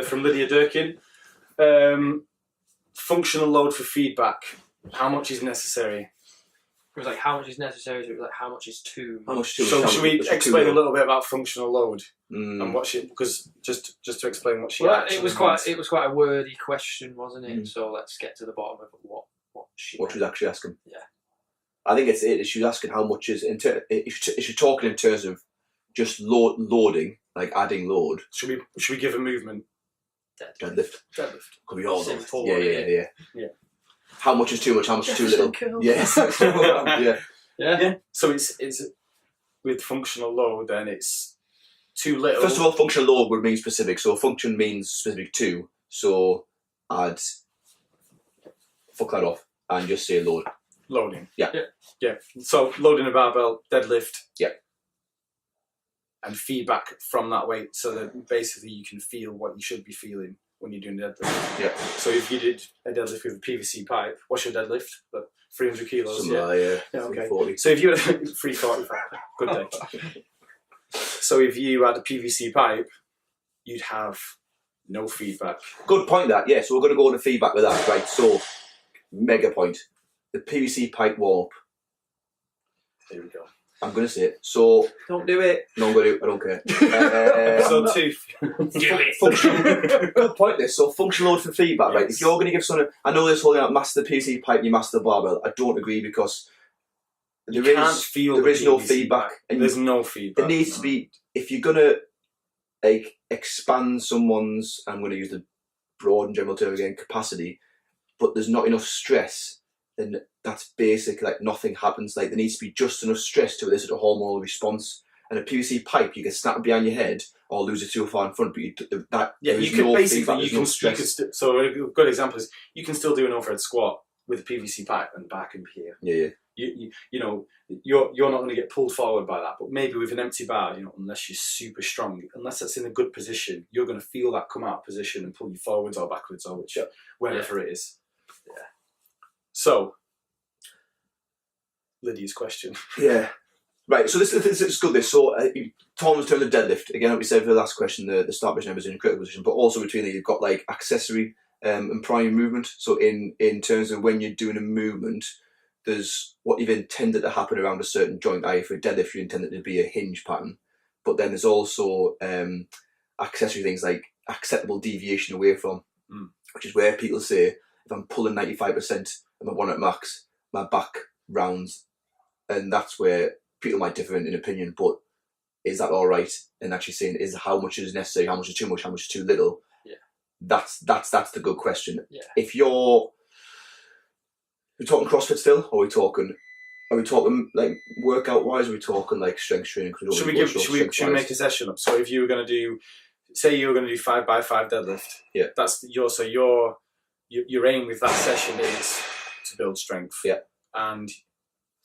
from Lydia Durkin. Functional load for feedback. How much is necessary? It was like how much is necessary. So it was like how much is too. How much too much? So How should much- we what's too explain a little? little bit about functional load and what she? Because just to explain what she. Well, actually it was quite a wordy question, wasn't it? So let's get to the bottom of what she. What she was actually asking. Yeah. I think she was asking how much is if you're talking in terms of just loading, like adding load. Should we give a movement? Deadlift. Could be all those. Simple, Yeah. How much is too much? How much is too little? Yes. Yeah. So it's with functional load, then it's too little. First of all, functional load would mean specific. So function means specific to. So I'd fuck that off and just say load. Loading. Yeah. So loading a barbell, deadlift. Yeah. And feedback from that weight, so that basically you can feel what you should be feeling when you're doing deadlift. Yeah. So if you did a deadlift with a PVC pipe, what's your deadlift? But 300 kilos. Something like that, Yeah. Okay. 340. So if you had 345, good day. So if you had a PVC pipe, you'd have no feedback. Good point. That yeah. So we're going to go into feedback with that, right? So mega point. The PVC pipe warp. There we go. I'm going to say it. So Don't do it. no, I'm going to. I don't care. So two. Good point. This. So functional load for feedback, right? Yes. If you're going to give someone, I know this whole thing about master the PVC pipe, you master the barbell. I don't agree because You can't feel there is no PVC feedback, pipe. and There's no feedback. there needs to be, if you're gonna like expand someone's, I'm going to use the broad and general term again, capacity, but there's not enough stress, then that's basic. Like nothing happens. Like there needs to be just enough stress to elicit a hormonal response. And a PVC pipe, you can snap it behind your head or lose it too far in front. But You can basically so a good example is you can still do an overhead squat with a PVC pipe and the back and here. Yeah. You know, you're not going to get pulled forward by that, but maybe with an empty bar, you know, unless you're super strong, unless that's in a good position, you're going to feel that come out of position and pull you forwards or backwards or wherever it is. Yeah. So, Lydia's question. Yeah. Right, so this is good. So, Tom, in terms of deadlift, again, like we said for the last question, the start position was in a critical position, but also between that, you've got like accessory and primary movement. So, in terms of when you're doing a movement, there's what you've intended to happen around a certain joint. I.e., for a deadlift, you intend it to be a hinge pattern, but then there's also accessory things like acceptable deviation away from, which is where people say, if I'm pulling 95% of my 1 at max, my back rounds, and that's where people might differ in opinion, but is that all right? And actually saying is how much is necessary, how much is too much, how much is too little. Yeah, that's the good question. Yeah, if we're talking CrossFit still, or are we talking like workout wise? Are we talking like strength training? Should we make a session up? So if you were going to do, say you were going to do 5x5 deadlift, yeah, that's your aim with that session is to build strength. Yeah, and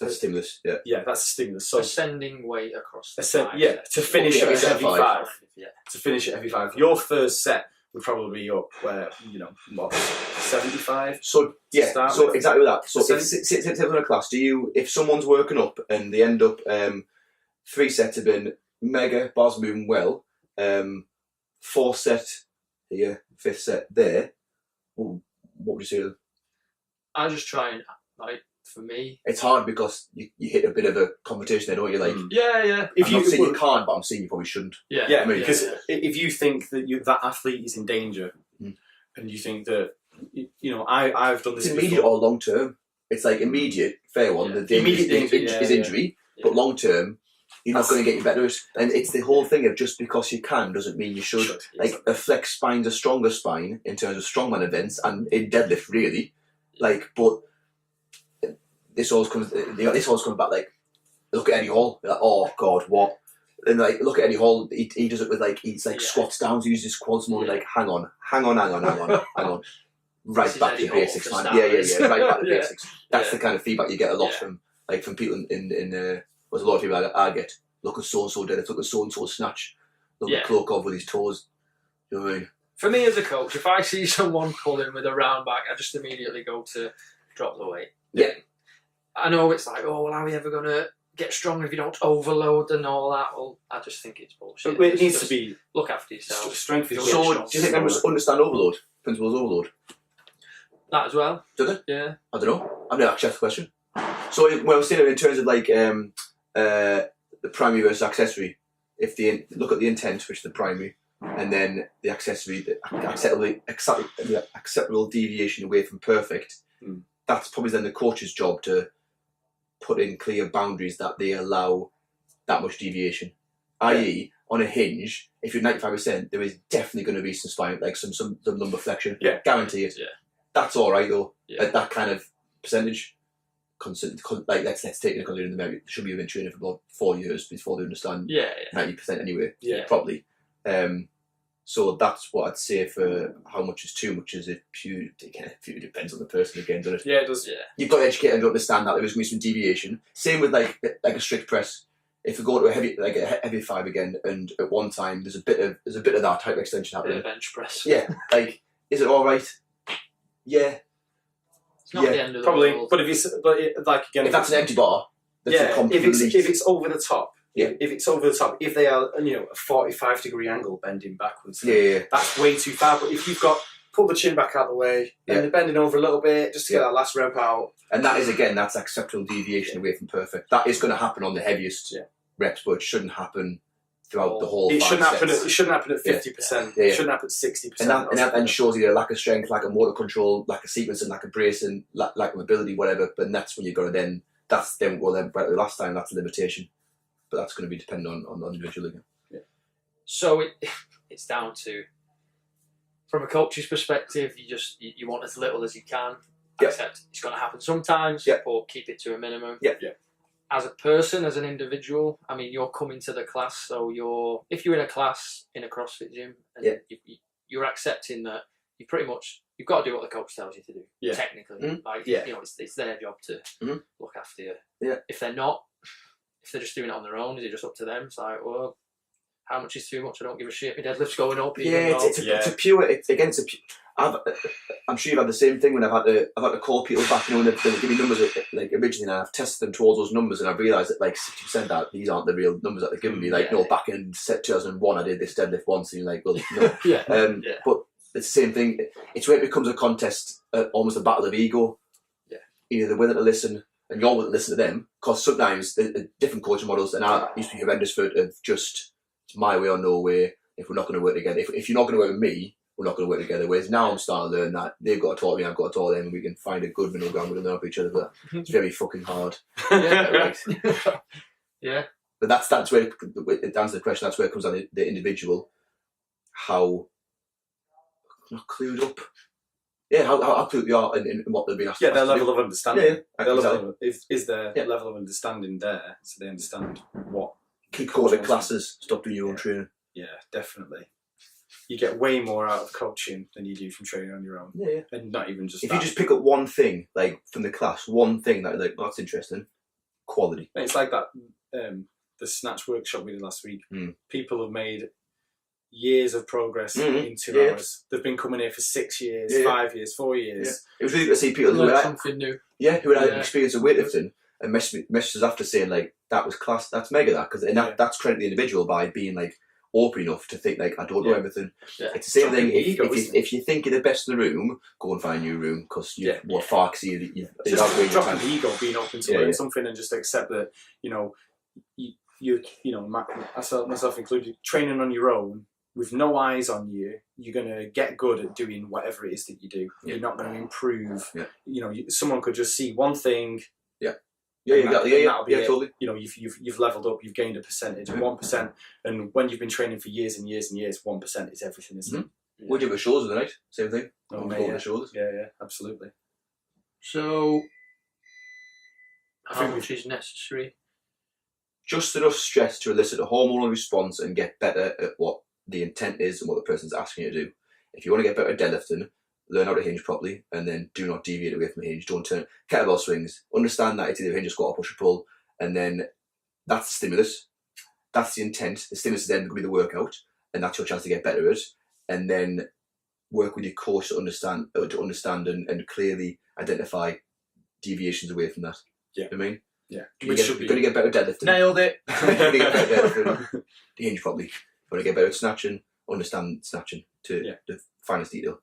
that's a stimulus. Yeah, that's a stimulus. So ascending weight across the to finish at heavy five. Yeah, to finish at heavy five. Your first set would probably be up where 75. So yeah, so exactly that. So if in a class, if someone's working up and they end up 3 sets have been mega, bars moving well, 4th set here, 5th set there, what would you say to them? I just try and for me, it's hard because you hit a bit of a competition there, don't you? Like, yeah. I'm not saying you can't, but I'm saying you probably shouldn't. Yeah, because if you think that that athlete is in danger, and you think that I've done this immediate or long term. It's like immediate, fair one. The danger is injury, but long term, you're not going to get you better. And it's the whole thing of just because you can doesn't mean you should. Like a flex spine's a stronger spine in terms of strongman events and in deadlift, really. Like, but. This always comes back like, look at Eddie Hall, like, oh God, what? And like, look at Eddie Hall, he does it with like, he's like squats down, he uses his quads more, like, hang on. Right back to the basics, man. Yeah, right back to the basics. That's the kind of feedback you get a lot from people in there's a lot of people I get, look at so-and-so deadlift, look at so-and-so snatch, look at Cloak off with his toes. You know what I mean? For me as a coach, if I see someone pulling with a round back, I just immediately go to drop the weight. Yeah. I know it's like, oh, well, how are we ever going to get stronger if you don't overload and all that. Well, I just think it's bullshit. But it needs Just to be look after yourself. strength. Is So, do you think members understand overload? Principles of overload? That as well. Do they? Yeah. I don't know. I've never actually asked the question. So when I was saying it in terms of like the primary versus accessory, if they look at the intent, which is the primary, and then the accessory, the acceptable deviation away from perfect, that's probably then the coach's job to put in clear boundaries that they allow that much deviation. I.e., on a hinge, if you're 95%, there is definitely going to be some spine, like some lumbar flexion. Yeah. Guarantee it. Yeah. That's all right though. Yeah. At that kind of percentage. Like let's take into consideration the merit. They should be in training for about 4 years before they understand Yeah. 90% anyway. Yeah. Probably. So that's what I'd say for how much is too much. Is it pure? It depends on the person again, doesn't it? Yeah, it does. Yeah. You've got to educate them to understand that there is going to be some deviation. Same with like a strict press. If we go to a heavy five again, and at one time there's a bit of that type of extension Bit of happening. bench press. Yeah, like is it all right? Yeah, It's not the end of the Probably. world. But like again, if that's an empty bar, that's yeah, a complete if it's over the top. Yeah. If it's over the top, if they are a 45-degree angle bending backwards, yeah. that's way too far. But if you've got pull the chin back out the way and they're bending over a little bit just to get that last rep out, and that is again that's acceptable deviation away from perfect. That is going to happen on the heaviest reps, but it shouldn't happen throughout the whole. It shouldn't happen. Sets. It shouldn't happen at 50%. Yeah. It shouldn't happen at 60%. And that then shows you a lack of strength, lack of motor control, lack of sequencing, lack of bracing, lack of mobility, whatever. But that's when you've got to then. That's then well then. Right, the last time that's a limitation, but that's going to be dependent on the individual again. Yeah. So it's down to, from a coach's perspective, you want as little as you can. Accept it's going to happen sometimes, but keep it to a minimum. Yeah. As a person, as an individual, I mean, you're coming to the class, so if you're in a class in a CrossFit gym, and you're accepting that you've got to do what the coach tells you to do. Yeah. Technically, it's their job to look after you. Yeah. If they're not, if they're just doing it on their own, is it just up to them? It's like, well, how much is too much? I don't give a shit. My deadlift's going up. It's a pure. I'm sure you've had the same thing when I've had to call people back. You know, when they give me numbers like originally, and I've tested them towards those numbers, and I've realised that like 60% that these aren't the real numbers that they're giving me. Like, no, back in 2001, I did this deadlift once, and you're like, well, no. But it's the same thing. It's where it becomes a contest, almost a battle of ego. Yeah. Either they're willing to listen, and you're willing to listen to them, because sometimes the different coaching models, and I used to be horrendous for just it's my way or no way. If we're not going to work together, if you're not going to work with me, we're not going to work together. Whereas now I'm starting to learn that they've got to talk to me, I've got to talk to them, and we can find a good middle ground. We can learn off each other, but it's very fucking hard. Yeah. Yeah. But that's where it answers the question. That's where it comes down to the individual, how not clued up. Yeah, how clued you are in what they've been asked. Yeah, their level of understanding. Yeah. Is their level of understanding there, so they understand what. Keep going to classes. Stop doing your own training. Yeah, definitely. You get way more out of coaching than you do from training on your own. Yeah. And not even just if that. you just pick up one thing, like from the class, one thing that like, that's interesting, quality. It's like that. The snatch workshop we did last week. People have made years of progress in 2 hours. They've been coming here for 6 years, 5 years, 4 years. Yeah. It was really good to see people who had something new. Yeah, who had experience of weightlifting and messages after saying like that was class. That's mega that because that's credit the individual by being like open enough to think like I don't know everything. Yeah. It's the same thing. If you think you're the best in the room, go and find a new room because you what fucks you. Just dropping the ego, being open to learn something, and just accept that myself included, training on your own with no eyes on you, you're going to get good at doing whatever it is that you do. Yeah. You're not going to improve. Yeah. Someone could just see one thing. Totally. You've leveled up. You've gained a percentage, 1%, and when you've been training for years and years and years, 1% is everything, isn't it? Yeah. We'll do it with shoulders tonight. Same thing. The shoulders. Yeah, absolutely. So, how much is necessary? Just enough stress to elicit a hormonal response and get better at what the intent is and what the person's asking you to do. If you want to get better at deadlifting, learn how to hinge properly and then do not deviate away from the hinge. Don't turn kettlebell swings. Understand that it's either hinge, squat, or push or pull, and then that's the stimulus. That's the intent. The stimulus is then going to be the workout, and that's your chance to get better at it. And then work with your coach to understand and clearly identify deviations away from that. Yeah. You know what I mean? Yeah, You're going to get better deadlifting. Nailed it. You're going to get better deadlifting. The hinge probably. You want to get better at snatching, understand snatching to the finest detail.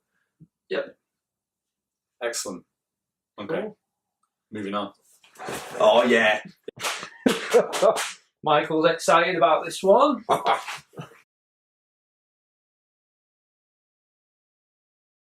Yep. Excellent. Okay. Cool. Moving on. Oh yeah. Michael's excited about this one.